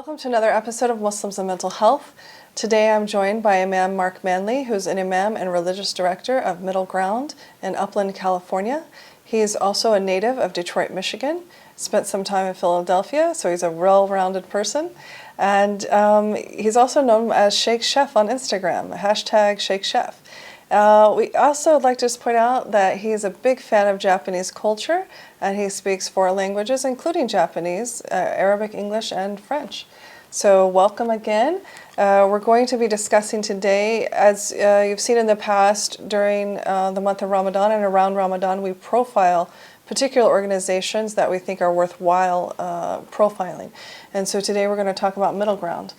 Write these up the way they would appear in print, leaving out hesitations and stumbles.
Welcome to another episode of Muslims and Mental Health. Today I'm joined by Imam Marc Manley, who's an imam and religious director of Middleground in Upland, California. He's also a native of Detroit, Michigan, spent some time in Philadelphia, so he's a well-rounded person. And he's also known as Sheikh Chef on Instagram, hashtag Sheikh Chef. We also would like to just point out that he's a big fan of Japanese culture, and he speaks 4 languages, including Japanese, Arabic, English, and French. So welcome again. We're going to be discussing today, as you've seen in the past, during the month of Ramadan and around Ramadan, we profile particular organizations that we think are worthwhile profiling. And so today we're going to talk about Middleground,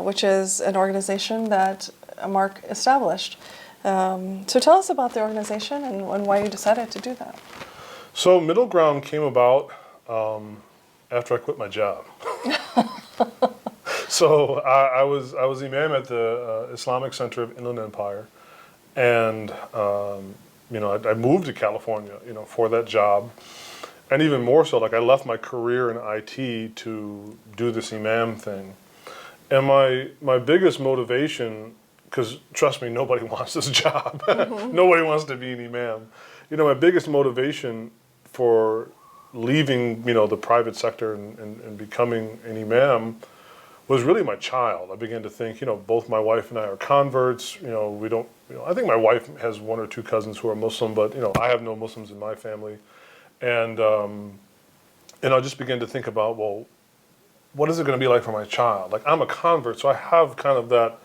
which is an organization that Marc established. So tell us about the organization and why you decided to do that. So Middleground came about after I quit my job. So I was imam at the Islamic Center of Inland Empire, and I moved to California, for that job, and even more so, like I left my career in IT to do this imam thing, and my biggest motivation. Because trust me, nobody wants this job. Mm-hmm. Nobody wants to be an imam. My biggest motivation for leaving, the private sector and becoming an imam was really my child. I began to think, both my wife and I are converts. We don't, I think my wife has 1 or 2 cousins who are Muslim, but, I have no Muslims in my family. And I just began to think about, well, what is it going to be like for my child? Like, I'm a convert, so I have kind of that,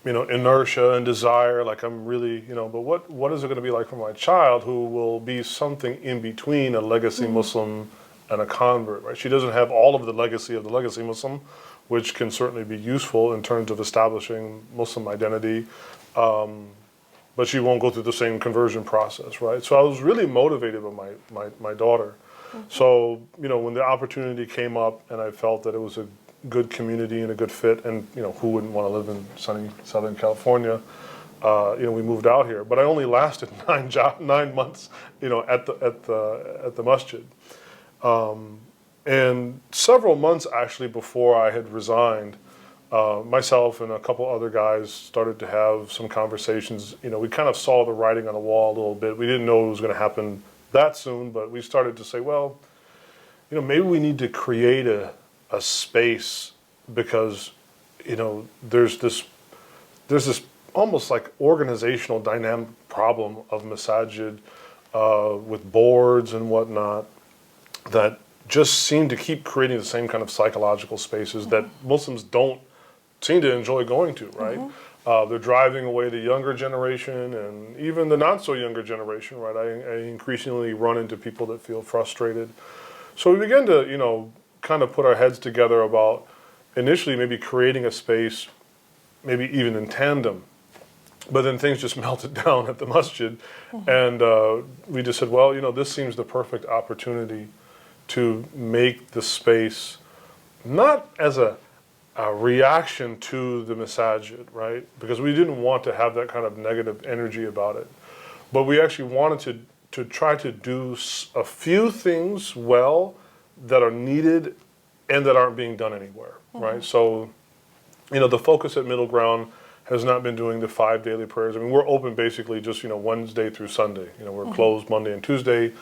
inertia and desire, like I'm really, but what is it going to be like for my child who will be something in between a legacy Muslim and a convert, right? She doesn't have all of the legacy Muslim, which can certainly be useful in terms of establishing Muslim identity, but she won't go through the same conversion process, right? So I was really motivated by my daughter. Mm-hmm. So, when the opportunity came up and I felt that it was a good community and a good fit, and who wouldn't want to live in sunny Southern California? We moved out here, but I only lasted 9 months, at the masjid, and several months actually before I had resigned. Myself and a couple other guys started to have some conversations. We kind of saw the writing on the wall a little bit. We didn't know it was going to happen that soon, but we started to say, well, maybe we need to create a space, because there's this almost like organizational dynamic problem of masajid with boards and whatnot that just seem to keep creating the same kind of psychological spaces that Muslims don't seem to enjoy going to, right? They're driving away the younger generation and even the not so younger generation, right? I increasingly run into people that feel frustrated. So we began to, kind of put our heads together about initially maybe creating a space, maybe even in tandem, but then things just melted down at the masjid, and we just said, well, this seems the perfect opportunity to make the space not as a reaction to the masajid, right? Because we didn't want to have that kind of negative energy about it, but we actually wanted to try to do a few things well that are needed and that aren't being done anywhere, right? So, the focus at Middleground has not been doing the 5 daily prayers. I mean, we're open basically just, Wednesday through Sunday. We're closed Monday and Tuesday.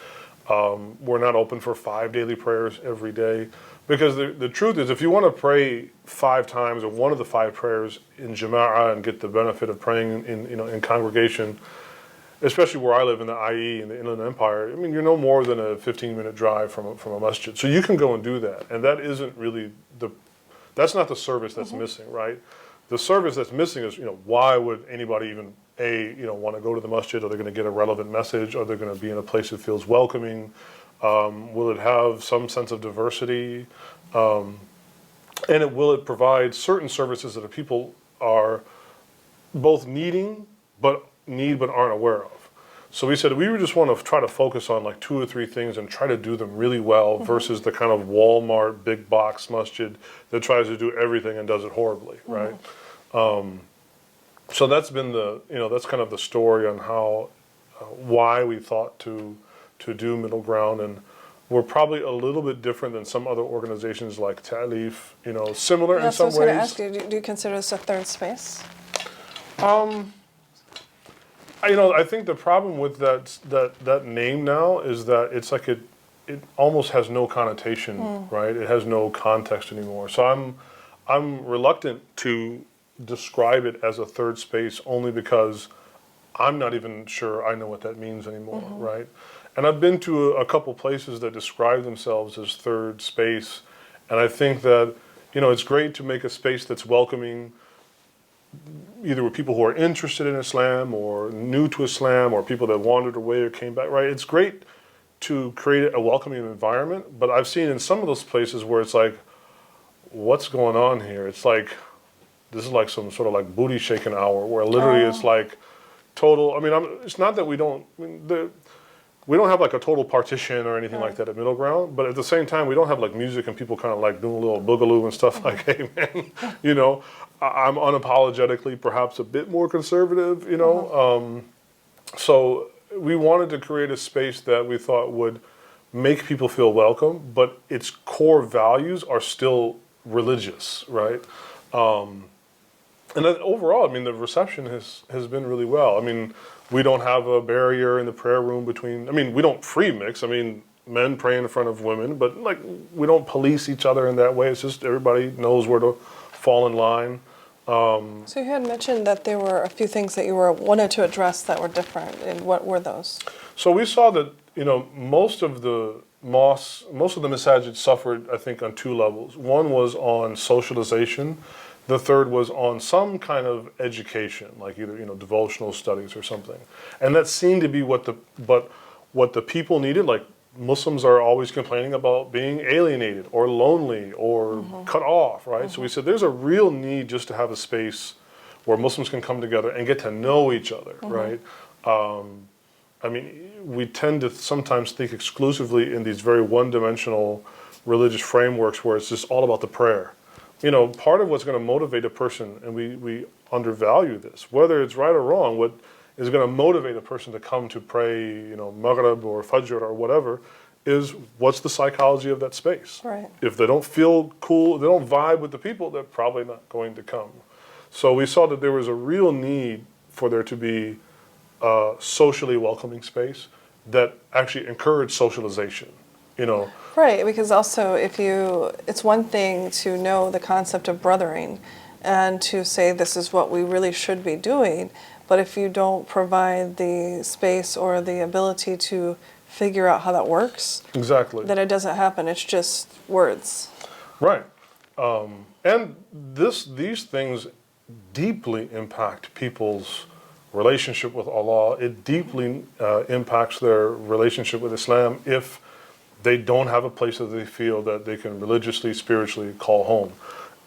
We're not open for 5 daily prayers every day, because the truth is, if you want to pray 5 times or one of the 5 prayers in jama'ah and get the benefit of praying in congregation, especially where I live in the IE, in the Inland Empire, I mean, you're no more than a 15-minute drive from a masjid. So you can go and do that. And that isn't really that's not the service that's missing, right? The service that's missing is, why would anybody even, want to go to the masjid? Are they going to get a relevant message? Are they going to be in a place that feels welcoming? Will it have some sense of diversity? And will it provide certain services that the people are both needing, but aren't aware of? So we said we just want to try to focus on like 2 or 3 things and try to do them really well versus the kind of Walmart big box masjid that tries to do everything and does it horribly, right? So that's been that's kind of the story on how why we thought to do Middleground. And we're probably a little bit different than some other organizations like Ta'leef, you know, similar in Yeah, so I some was going to ways. ask you, do you consider this a third space? You know, I think the problem with that name now is that it's like it almost has no connotation, right? It has no context anymore. So I'm reluctant to describe it as a third space only because I'm not even sure I know what that means anymore, right? And I've been to a couple places that describe themselves as third space, and I think that, you know, it's great to make a space that's welcoming, either with people who are interested in Islam or new to Islam or people that wandered away or came back, right? It's great to create a welcoming environment, but I've seen in some of those places where it's like, what's going on here? It's like, this is like some sort of like booty shaking hour where literally it's like total, I mean, it's not that we don't, I mean, we don't have like a total partition or anything like that at Middleground, but at the same time, we don't have like music and people kind of like doing a little boogaloo and stuff like, hey man, you know, I'm unapologetically perhaps a bit more conservative, you know. So we wanted to create a space that we thought would make people feel welcome, but its core values are still religious, right? And then overall, I mean, the reception has been really well. I mean, we don't have a barrier in the prayer room between, I mean, we don't free mix. I mean, men pray in front of women, but like, we don't police each other in that way. It's just everybody knows where to fall in line. So you had mentioned that there were a few things that you wanted to address that were different, and what were those? So we saw that, you know, most of the mosques, most of the masajid suffered, I think, on two levels. One was on socialization. The third was on some kind of education, like either, you know, devotional studies or something. And that seemed to be what the people needed. Like Muslims are always complaining about being alienated or lonely or cut off, right? So we said there's a real need just to have a space where Muslims can come together and get to know each other, right? I mean, we tend to sometimes think exclusively in these very one-dimensional religious frameworks where it's just all about the prayer. You know, part of what's going to motivate a person, and we undervalue this, whether it's right or wrong, what is going to motivate a person to come to pray, you know, Maghrib or Fajr or whatever, is what's the psychology of that space. Right. If they don't feel cool, they don't vibe with the people, they're probably not going to come. So we saw that there was a real need for there to be a socially welcoming space that actually encouraged socialization, you know. Right, because also it's one thing to know the concept of brothering and to say this is what we really should be doing, but if you don't provide the space or the ability to figure out how that works, Exactly. then it doesn't happen. It's just words. Right. And these things deeply impact people's relationship with Allah. It deeply impacts their relationship with Islam if they don't have a place that they feel that they can religiously, spiritually call home.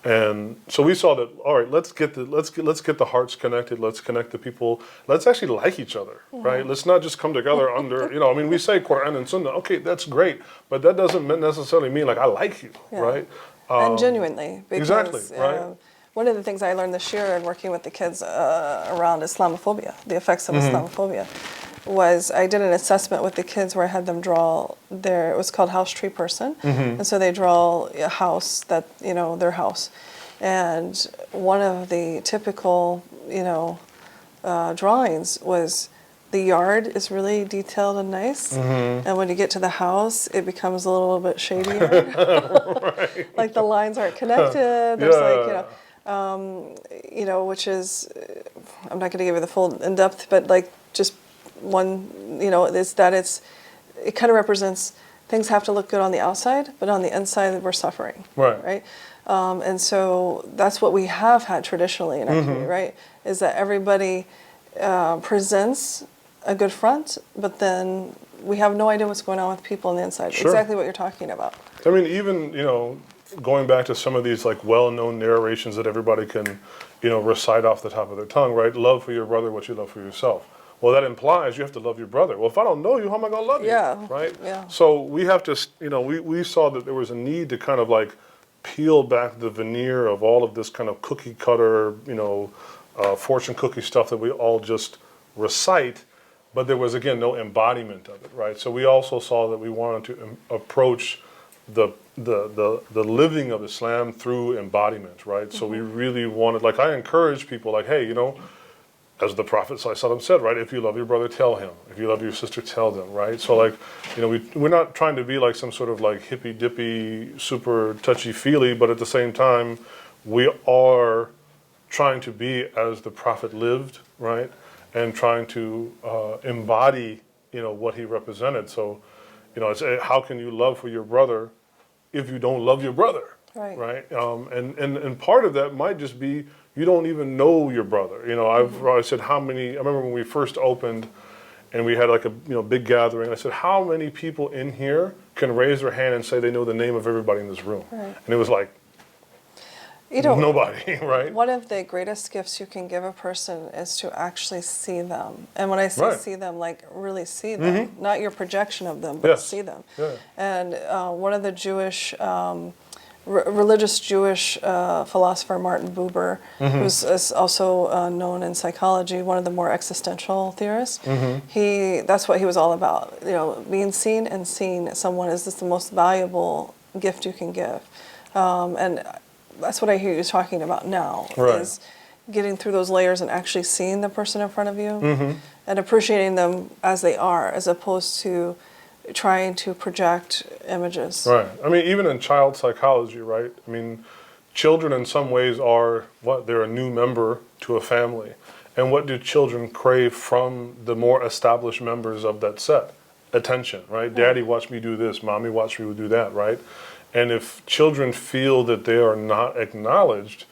And so we saw that, all right, let's get the hearts connected. Let's connect the people. Let's actually like each other, right? Let's not just come together under, you know, I mean, we say Quran and Sunnah, okay, that's great, but that doesn't necessarily mean like I like you, right? And genuinely. Because, exactly, right? One of the things I learned this year in working with the kids around Islamophobia, the effects of Islamophobia, was I did an assessment with the kids where I had them draw it was called House Tree Person. And so they draw a house that, you know, their house. And one of the typical, you know, drawings was the yard is really detailed and nice. And when you get to the house, it becomes a little bit shadier. Right. Like the lines aren't connected. There's like, you know, which is, I'm not going to give you the full in-depth, but like just one, you know, is that it kind of represents things have to look good on the outside, but on the inside we're suffering, right? And so that's what we have had traditionally in our community, right? Is that everybody presents a good front, but then we have no idea what's going on with people on the inside. Sure. Exactly what you're talking about. I mean, even, you know, going back to some of these like well-known narrations that everybody can, you know, recite off the top of their tongue, right? Love for your brother what you love for yourself. Well, that implies you have to love your brother. Well, if I don't know you, how am I going to love you? Right? Yeah. So we have to, you know, we saw that there was a need to kind of like peel back the veneer of all of this kind of cookie cutter, you know, fortune cookie stuff that we all just recite but there was, again, no embodiment of it, right? So we also saw that we wanted to approach the living of Islam through embodiment, right? So we really wanted, like, I encourage people, like, hey, you know, as the Prophet ﷺ said, right, if you love your brother, tell him. If you love your sister, tell them, right? So, like, you know, we're not trying to be like some sort of like hippy-dippy, super touchy-feely, but at the same time, we are trying to be as the Prophet lived, right? And trying to embody, you know, what he represented. So, you know, it's how can you love for your brother if you don't love your brother, right? And part of that might just be you don't even know your brother. You know, I said how many. I remember when we first opened, and we had like a big gathering. I said how many people in here can raise their hand and say they know the name of everybody in this room, and it was like. You know, nobody, right? One of the greatest gifts you can give a person is to actually see them. And when I say see them, like really see them, not your projection of them, but see them. And one of the Jewish, religious Jewish philosopher, Martin Buber, who's is also known in psychology, one of the more existential theorists, that's what he was all about. You know, being seen and seeing someone is just the most valuable gift you can give. And that's what I hear you talking about now, is getting through those layers and actually seeing the person in front of you and appreciating them as they are, as opposed to trying to project images. Right. I mean, even in child psychology, right? I mean, children in some ways are they're a new member to a family. And what do children crave from the more established members of that set? Attention, right? Daddy watched me do this, mommy watched me do that, right? And if children feel that they are not acknowledged,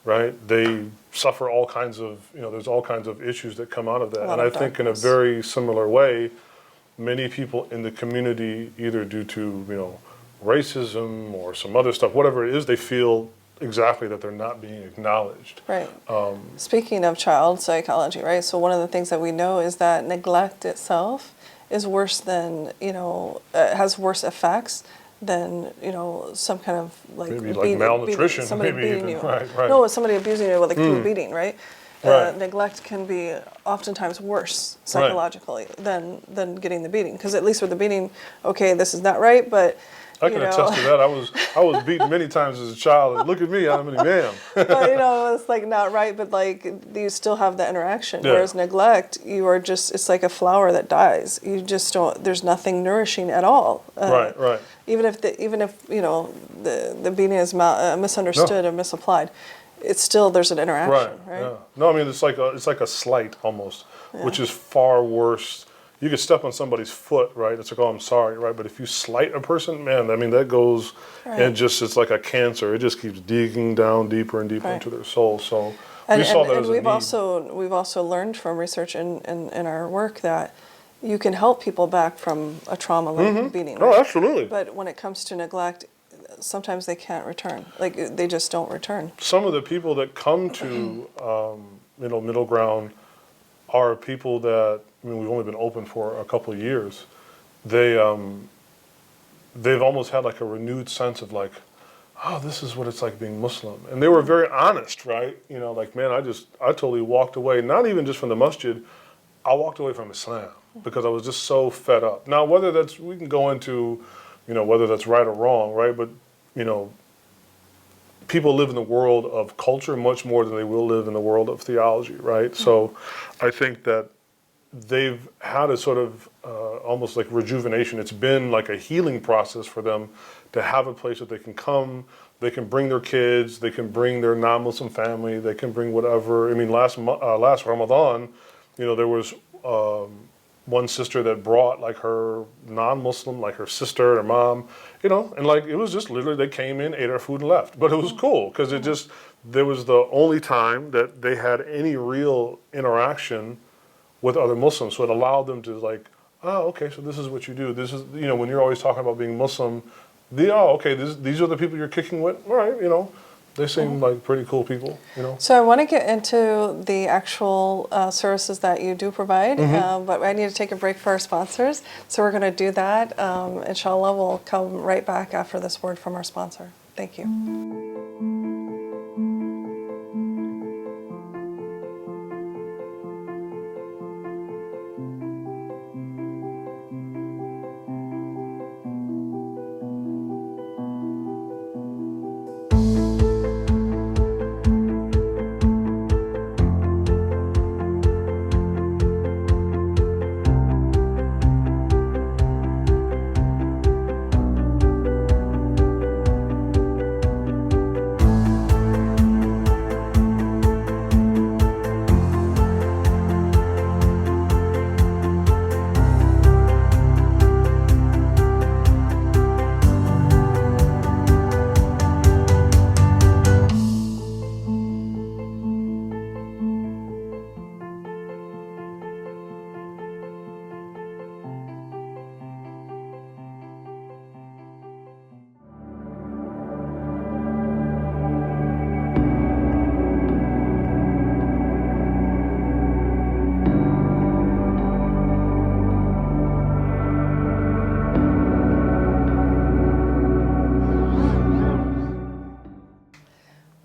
right, they suffer all kinds of, there's all kinds of issues that come out of that. And I think in a very similar way, many people in the community, either due to, racism or some other stuff, whatever it is, they feel exactly that they're not being acknowledged. Right. Speaking of child psychology, right, so one of the things that we know is that neglect itself is worse than, has worse effects than some kind of maybe malnutrition, somebody maybe beating even. you. Right. No, somebody abusing you with a cruel beating, right? Neglect can be oftentimes worse psychologically than getting the beating, because at least with the beating, okay, this is not right, but I can attest to that. I was beaten many times as a child, and look at me, I'm a man. But it's like not right, but like you still have the interaction. Whereas neglect, you are just, it's like a flower that dies. You just don't. There's nothing nourishing at all. Right. Even if the beating is misunderstood or misapplied, it's still, there's an interaction, right? Yeah. No, I mean it's like a slight almost, which is far worse. You could step on somebody's foot, right? It's like, oh, I'm sorry, right? But if you slight a person, man, I mean, that goes, and it's like a cancer. It just keeps digging down deeper and deeper into their soul. So we saw that as a need. We've also learned from research in our work that you can help people back from a trauma like beating. Right? Oh, absolutely. But when it comes to neglect, sometimes they can't return. Like, they just don't return. Some of the people that come to, Middleground are people that, we've only been open for a couple of years. They've almost had like a renewed sense of like, oh, this is what it's like being Muslim. And they were very honest, right? Like, man, I totally walked away, not even just from the masjid, I walked away from Islam because I was just so fed up. Now, whether we can go into, whether that's right or wrong, right? But, people live in the world of culture much more than they will live in the world of theology, right? So I think that they've had a sort of almost like rejuvenation. It's been like a healing process for them to have a place that they can come, they can bring their kids, they can bring their non-Muslim family, they can bring whatever. I mean, last Ramadan, there was one sister that brought like her non-Muslim, like her sister, her mom, and like it was just literally they came in, ate our food and left. But it was cool because there was the only time that they had any real interaction with other Muslims. So it allowed them to like, oh, okay, so this is what you do. This is, when you're always talking about being Muslim, these are the people you're kicking with. All right, they seem like pretty cool people, So I want to get into the actual services that you do provide, but I need to take a break for our sponsors. So we're going to do that. Inshallah, we'll come right back after this word from our sponsor. Thank you.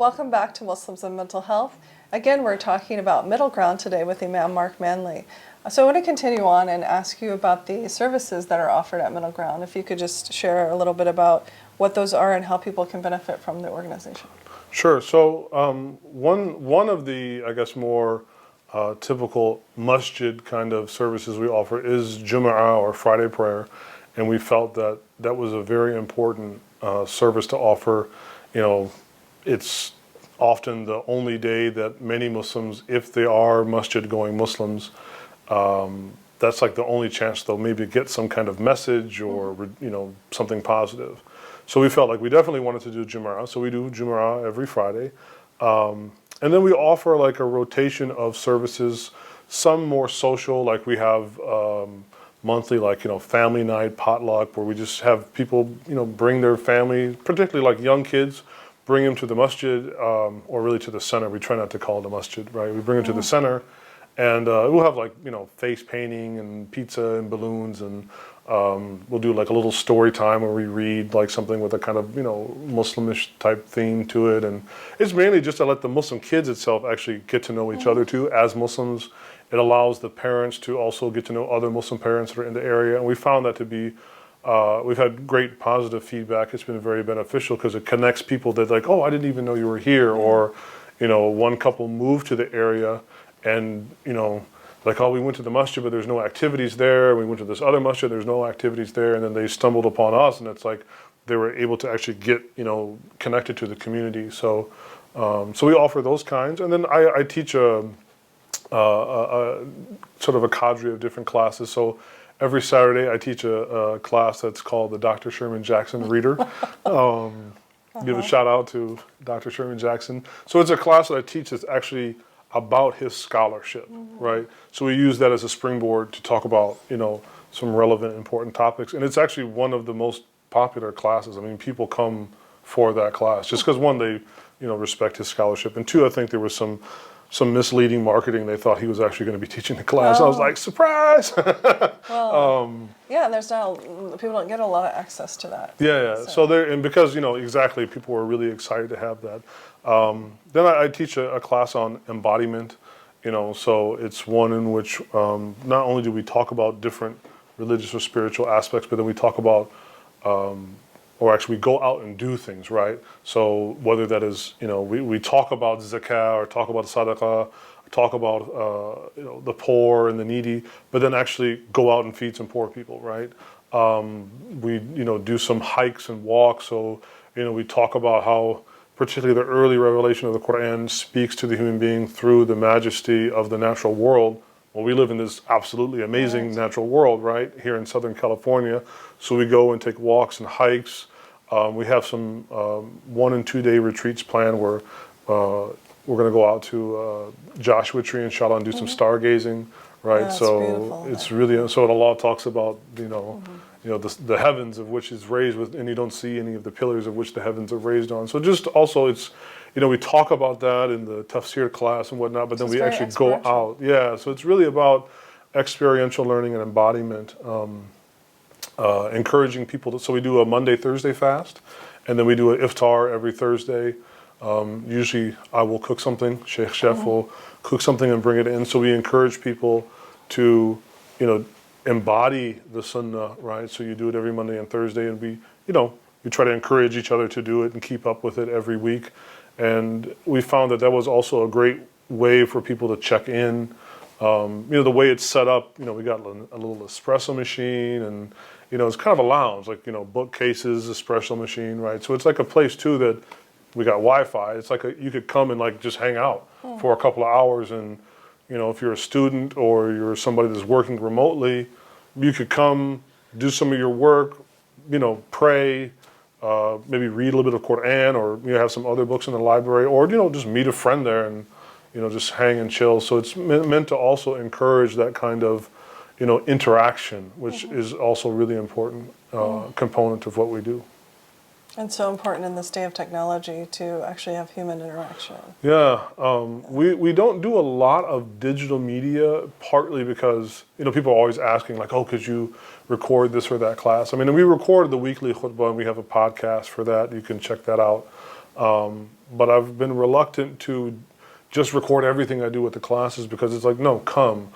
Welcome back to Muslims and Mental Health. Again, we're talking about Middleground today with Imam Marc Manley. So I want to continue on and ask you about the services that are offered at Middleground. If you could just share a little bit about what those are and how people can benefit from the organization. Sure. So one of the, I guess, more typical masjid kind of services we offer is Jum'ah or Friday prayer, and we felt that that was a very important service to offer. It's often the only day that many Muslims, if they are masjid going Muslims, that's like the only chance they'll maybe get some kind of message or something positive. So we felt like we definitely wanted to do Jum'ah, so we do Jum'ah every Friday. And then we offer like a rotation of services, some more social, like we have monthly, family night, potluck, where we just have people, bring their family, particularly like young kids, bring them to the masjid, or really to the center. We try not to call it a masjid, right? We bring them to the center, and we'll have face painting and pizza and balloons, and we'll do like a little story time where we read like something with a kind of Muslimish type theme to it, and it's mainly just to let the Muslim kids itself actually get to know each other too as Muslims. It allows the parents to also get to know other Muslim parents that are in the area, and we found that to be we've had great positive feedback. It's been very beneficial because it connects people that like, oh, I didn't even know you were here, or one couple moved to the area and like, oh, we went to the masjid, but there's no activities there. We went to this other masjid, there's no activities there. And then they stumbled upon us, and it's like they were able to actually get, connected to the community. So so we offer those kinds. And then I teach a sort of a cadre of different classes. So every Saturday I teach a class that's called the Dr. Sherman Jackson Reader. Give a shout out to Dr. Sherman Jackson. So it's a class that I teach that's actually about his scholarship, right? So we use that as a springboard to talk about, some relevant, important topics. And it's actually one of the most popular classes. I mean, people come for that class just because, one, they, respect his scholarship. And two, I think there was some misleading marketing. They thought he was actually going to be teaching the class. I was like, surprise! Yeah, and people don't get a lot of access to that. Yeah. So and because, exactly, people were really excited to have that. Then I teach a class on embodiment, so it's one in which not only do we talk about different religious or spiritual aspects, but then we talk about, or actually we go out and do things, right? So whether that is, we talk about zakah or talk about sadaqah, talk about, the poor and the needy, but then actually go out and feed some poor people, right? We, do some hikes and walks. So, we talk about how particularly the early revelation of the Quran speaks to the human being through the majesty of the natural world. Well, we live in this absolutely amazing natural world, right, here in Southern California. So we go and take walks and hikes. We have some 1 and 2 day retreats planned where we're going to go out to Joshua Tree, inshallah, and do some stargazing, right? Yeah, so it's really, so Allah talks about, the heavens of which is raised with, and you don't see any of the pillars of which the heavens are raised on. So just also it's, we talk about that in the tafsir class and whatnot, but then we actually go out. Yeah, so it's really about experiential learning and embodiment, encouraging people to, so we do a Monday, Thursday fast, and then we do an iftar every Thursday. Usually I will cook something, Chef will cook something and bring it in. So we encourage people to, embody the sunnah, right? So you do it every Monday and Thursday, and we try to encourage each other to do it and keep up with it every week. And we found that was also a great way for people to check in. The way it's set up, we got a little espresso machine, and it's kind of a lounge, like bookcases, espresso machine, right? So it's like a place too that we got Wi-Fi. It's like you could come and like just hang out for a couple of hours, and if you're a student or you're somebody that's working remotely, you could come do some of your work, pray, maybe read a little bit of Quran, or have some other books in the library, or just meet a friend there and just hang and chill. So it's meant to also encourage that kind of interaction, which is also really important component of what we do. And so important in this day of technology to actually have human interaction. Yeah, we don't do a lot of digital media, partly because people are always asking like, oh, could you record this or that class? I mean, we recorded the weekly khutbah, and we have a podcast for that. You can check that out. but I've been reluctant to just record everything I do with the classes because it's like, no, come.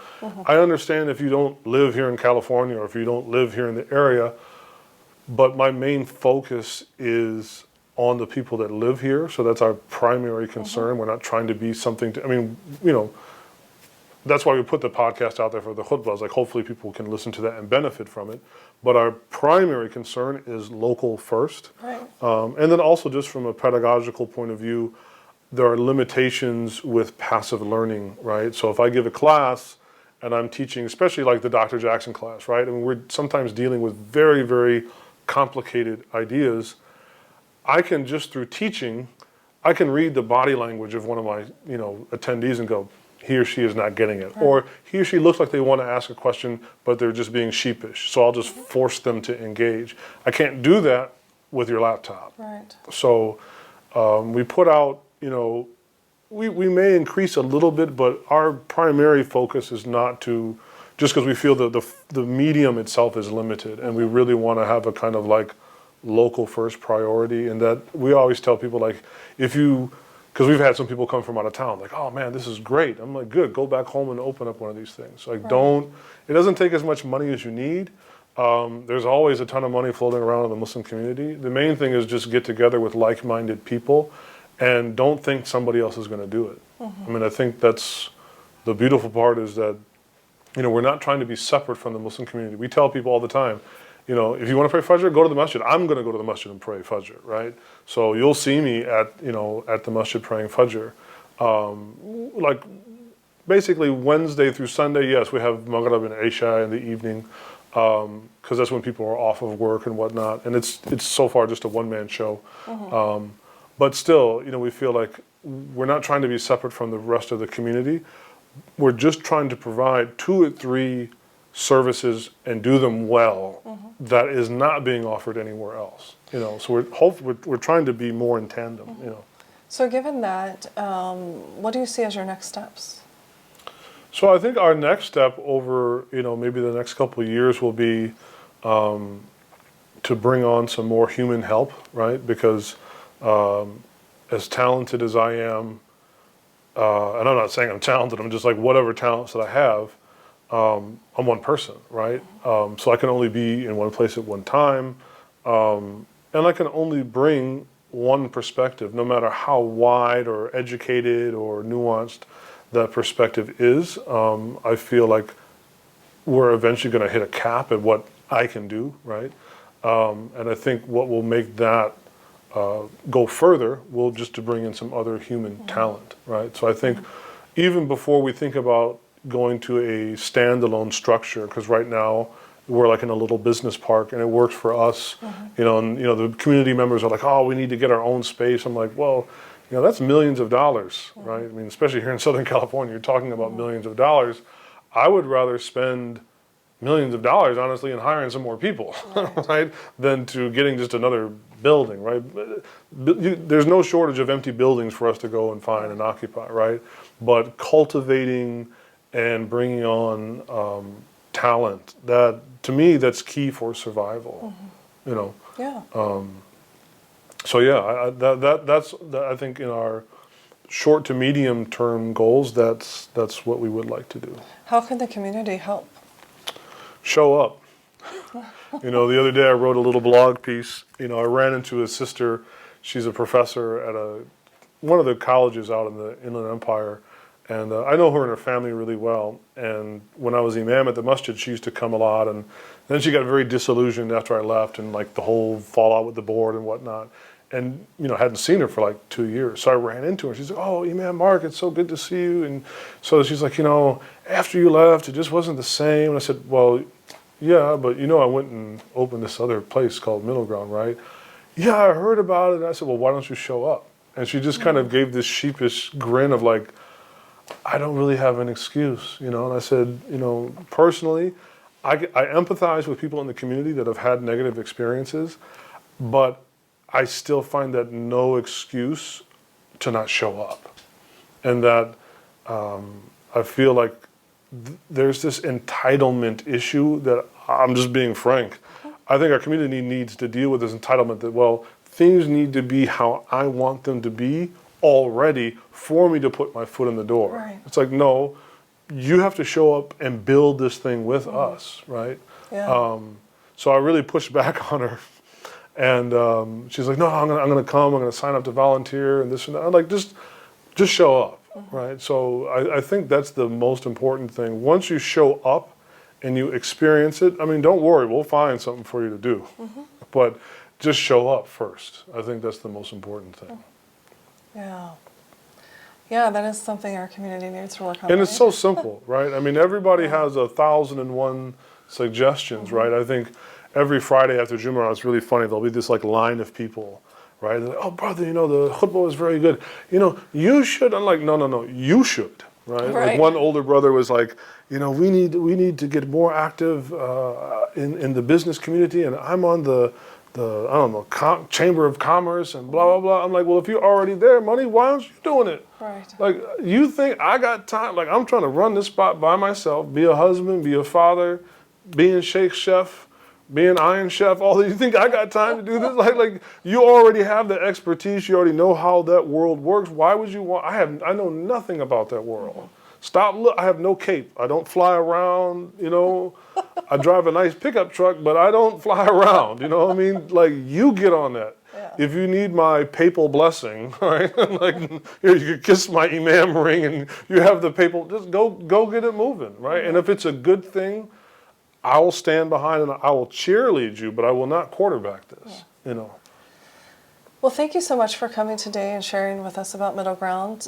I understand if you don't live here in California or if you don't live here in the area, but my main focus is on the people that live here. So that's our primary concern. We're not trying to be something to, I mean, you know, that's why we put the podcast out there for the khutbahs. Like, hopefully people can listen to that and benefit from it. But our primary concern is local first. Right. And then also just from a pedagogical point of view, there are limitations with passive learning, right? So if I give a class and I'm teaching, especially like the Dr. Jackson class, right? I mean, we're sometimes dealing with very, very complicated ideas. I can just through teaching, I can read the body language of one of my, you know, attendees and go, he or she is not getting it. Right. Or he or she looks like they want to ask a question, but they're just being sheepish. So I'll just force them to engage. I can't do that with your laptop. Right. So we put out, you know, we may increase a little bit, but our primary focus is not to, just because we feel that the medium itself is limited, and we really want to have a kind of like local first priority. And that we always tell people, like, if you, because we've had some people come from out of town, like, oh man, this is great. I'm like, good, go back home and open up one of these things. Like, don't, it doesn't take as much money as you need. There's always a ton of money floating around in the Muslim community. The main thing is just get together with like-minded people and don't think somebody else is going to do it. I mean, I think that's the beautiful part, is that, you know, we're not trying to be separate from the Muslim community. We tell people all the time, you know, if you want to pray Fajr, go to the masjid. I'm going to go to the masjid and pray Fajr, right? So you'll see me at, you know, at the masjid praying Fajr. Like basically Wednesday through Sunday, yes, we have Maghrib and Isha in the evening, because that's when people are off of work and whatnot. And it's so far just a one-man show. But still, you know, we feel like we're not trying to be separate from the rest of the community. We're just trying to provide 2 or 3 services and do them well that is not being offered anywhere else. You know, so we're trying to be more in tandem. You know. So given that, what do you see as your next steps? So I think our next step over, you know, maybe the next couple of years will be to bring on some more human help, right? Because as talented as I am, and I'm not saying I'm talented, I'm just like whatever talents that I have, I'm one person, right? So I can only be in one place at one time, and I can only bring one perspective, no matter how wide or educated or nuanced that perspective is. I feel like we're eventually going to hit a cap at what I can do, right? And I think what will make that go further will just to bring in some other human talent, right? So I think even before we think about going to a standalone structure, because right now we're like in a little business park and it works for us, you know, and you know the community members are like, oh, we need to get our own space. I'm like, well, you know, that's millions of dollars, right? I mean, especially here in Southern California, you're talking about millions of dollars. I would rather spend millions of dollars, honestly, in hiring some more people, right, than to getting just another building, right? There's no shortage of empty buildings for us to go and find and occupy, right? But cultivating and bringing on talent, that to me, that's key for survival, you know. Yeah. So yeah, that's I think in our short to medium term goals, that's what we would like to do. How can the community help? Show up. You know, the other day I wrote a little blog piece. You know, I ran into a sister. She's a professor at one of the colleges out in the Inland Empire, and I know her and her family really well. And when I was imam at the masjid, she used to come a lot, and then she got very disillusioned after I left, and like the whole fallout with the board and whatnot. And you know, hadn't seen her for like 2 years. So I ran into her. She's like, "Oh, Imam Mark, it's so good to see you." And so she's like, "You know, after you left, it just wasn't the same." And I said, "Well, yeah, but you know, I went and opened this other place called Middleground, right?" "Yeah, I heard about it." And I said, "Well, why don't you show up?" And she just kind of gave this sheepish grin of like, "I don't really have an excuse," you know. And I said, "You know, personally, I empathize with people in the community that have had negative experiences, but I still find that no excuse to not show up." And that I feel like there's this entitlement issue that, I'm just being frank, I think our community needs to deal with this entitlement that, well, things need to be how I want them to be, all ready for me to put my foot in the door. Right. It's like, no, you have to show up and build this thing with us, right? Yeah. So I really pushed back on her, and she's like, "No, I'm gonna come. I'm gonna sign up to volunteer and this and that." I'm like, just show up, right? So I think that's the most important thing. Once you show up and you experience it, I mean, don't worry, we'll find something for you to do, but just show up first. I think that's the most important thing. Yeah. Yeah, that is something our community needs to work on. And it's right? so simple, right? I mean, everybody has 1,001 suggestions, right? I think every Friday after Jumu'ah, it's really funny. There'll be this like line of people, right? They're like, "Oh, brother, you know, the khutbah is very good. You know, you should." I'm like, no, you should, right? Right. Like one older brother was like, "You know, we need to get more active in the business community, and I'm on the I don't know, Chamber of Commerce and blah, blah, blah." I'm like, "Well, if you're already there, money, why aren't you doing it?" Right. Like, you think I got time? Like, I'm trying to run this spot by myself, be a husband, be a father, being Shake Chef, being Iron Chef, all that. You think I got time to do this? Like you already have the expertise. You already know how that world works. Why would you want? I know nothing about that world. Stop. Look, I have no cape. I don't fly around. You know, I drive a nice pickup truck, but I don't fly around. You know what I mean? Like, you get on that. Yeah. If you need my papal blessing, right? Like, here, you can kiss my imam ring, and you have the papal. Just go get it moving, right? And if it's a good thing, I will stand behind and I will cheerlead you, but I will not quarterback this. You know. Well, thank you so much for coming today and sharing with us about Middleground.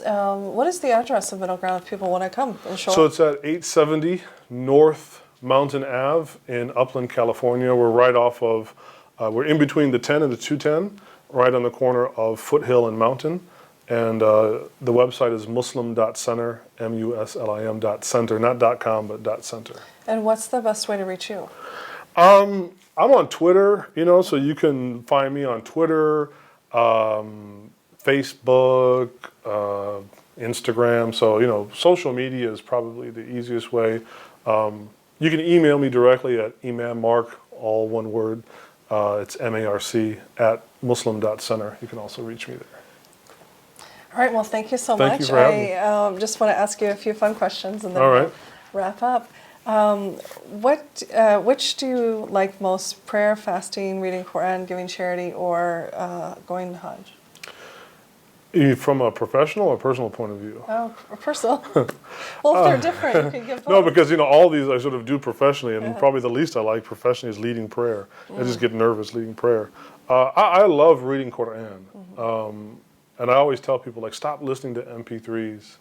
What is the address of Middleground if people want to come and show So up? it's at 870 North Mountain Ave in Upland, California. We're right off of, we're in between the 10 and the 210, right on the corner of Foothill and Mountain. And the website is muslim.center, muslim.center, not .com, but .center. And what's the best way to reach you? I'm on Twitter, you know, so you can find me on Twitter, Facebook, Instagram. So, you know, social media is probably the easiest way. You can email me directly at imammarc, all one word. It's MARC at muslim.center. You can also reach me there. All right, well, thank you so Thank much. you for having me. I just want to ask you a few fun questions and then All right. we'll wrap up. Which do you like most, prayer, fasting, reading Quran, giving charity, or going to Hajj? From a professional or personal point of view? Oh, personal. Well, if they're different, you can give both. No, because, you know, all these I sort of do professionally, and probably the least I like professionally is leading prayer. I just get nervous leading prayer. I love reading Quran. And I always tell people, like, stop listening to MP3s.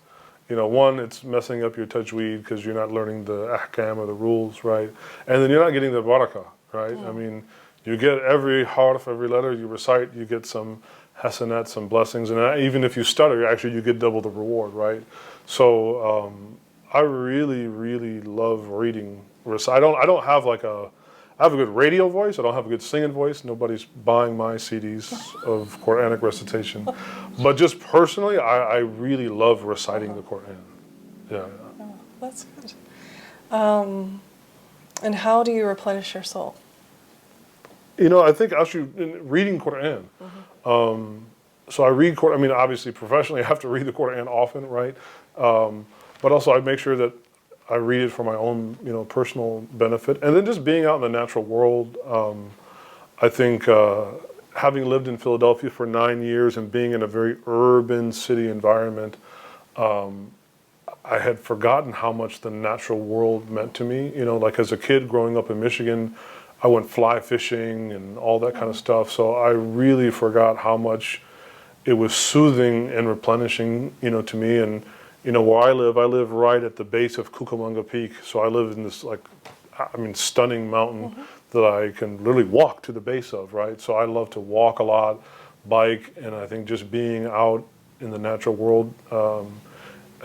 You know, one, it's messing up your tajweed because you're not learning the ahkam or the rules, right? And then you're not getting the barakah, right? I mean, you get every harf, every letter you recite, you get some hasanat, some blessings, and even if you stutter, actually you get double the reward, right? So I really, really love reading. I don't have like I have a good radio voice. I don't have a good singing voice. Nobody's buying my CDs of Quranic recitation. But just personally, I really love reciting the Quran. Yeah. Oh, that's good. And how do you replenish your soul? You know, I think actually reading Quran. So I read Quran. I mean, obviously, professionally, I have to read the Quran often, right? But also, I make sure that I read it for my own, you know, personal benefit. And then just being out in the natural world, I think having lived in Philadelphia for 9 years and being in a very urban city environment, I had forgotten how much the natural world meant to me. You know, like as a kid growing up in Michigan, I went fly fishing and all that kind of stuff. So I really forgot how much it was soothing and replenishing, you know, to me. And you know, where I live right at the base of Cucamonga Peak. So I live in this, like, I mean, stunning mountain that I can literally walk to the base of, right? So I love to walk a lot, bike, and I think just being out in the natural world. I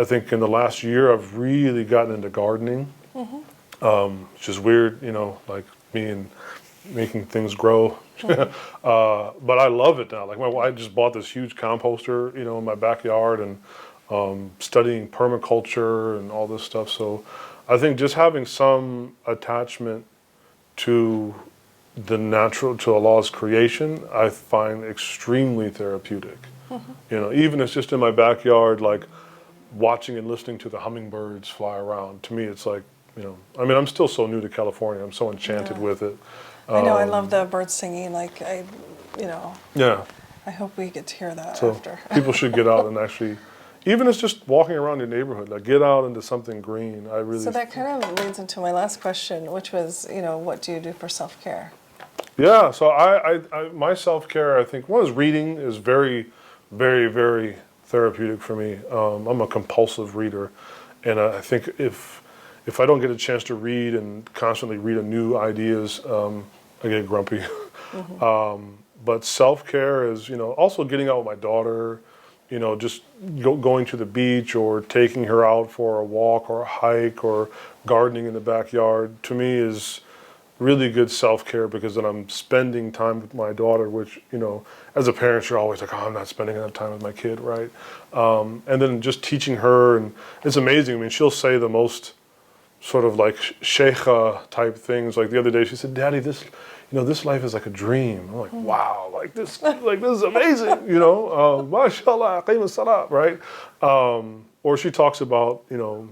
think in the last year I've really gotten into gardening. It's just weird, you know, like me and making things grow. But I love it now. Like I just bought this huge composter, you know, in my backyard, and studying permaculture and all this stuff. So I think just having some attachment to the natural, to Allah's creation, I find extremely therapeutic. You know, even if it's just in my backyard, like watching and listening to the hummingbirds fly around. To me, it's like, you know, I mean, I'm still so new to California. I'm so enchanted Yeah. with it. I know, I love the birds singing. Like, you know, Yeah. I hope we get to hear that So after. people should get out and actually, even if it's just walking around your neighborhood, like get out into something green. I really. So that kind of leads into my last question, which was, you know, what do you do for self-care? Yeah. So my self care, I think one is reading is very, very, very therapeutic for me. I'm a compulsive reader, and I think if I don't get a chance to read and constantly read a new ideas, I get grumpy. But self-care is, you know, also getting out with my daughter, you know, just going to the beach or taking her out for a walk or a hike or gardening in the backyard, to me is really good self-care, because then I'm spending time with my daughter, which, you know, as a parent, you're always like, oh, I'm not spending enough time with my kid, right? And then just teaching her, and it's amazing. I mean, she'll say the most sort of like sheikha type things. Like the other day, she said, "Daddy, this, you know, this life is like a dream." I'm like, "Wow, like this is amazing," you know, mashallah, qim as-salat, right? Or she talks about, you know,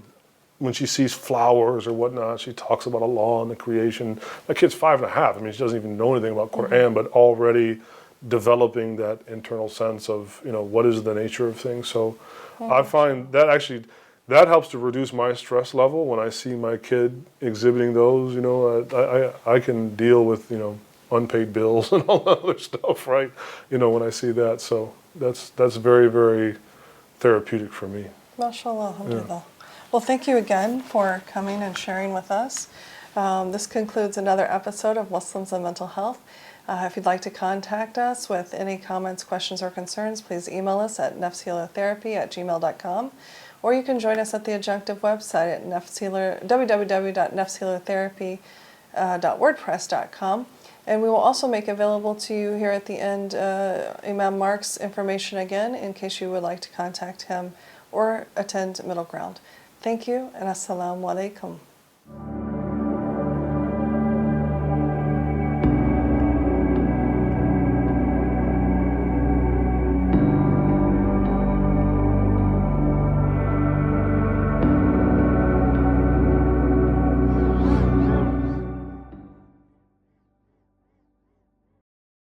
when she sees flowers or whatnot, she talks about Allah and the creation. My kid's 5.5. I mean, she doesn't even know anything about Quran, but already developing that internal sense of, you know, what is the nature of things. So I find that actually, that helps to reduce my stress level when I see my kid exhibiting those. You know, I can deal with, you know, unpaid bills and all that other stuff, right? You know, when I see that. So that's very, very therapeutic for me. MashaAllah, alhamdulillah. Well, thank you again for coming and sharing with us. This concludes another episode of Muslims and Mental Health. If you'd like to contact us with any comments, questions, or concerns, please email us at nafshealertherapy@gmail.com, or you can join us at the adjunctive website at www.nafshealertherapy.wordpress.com. And we will also make available to you here at the end Imam Marc's information again, in case you would like to contact him or attend Middleground. Thank you, and assalamu alaikum.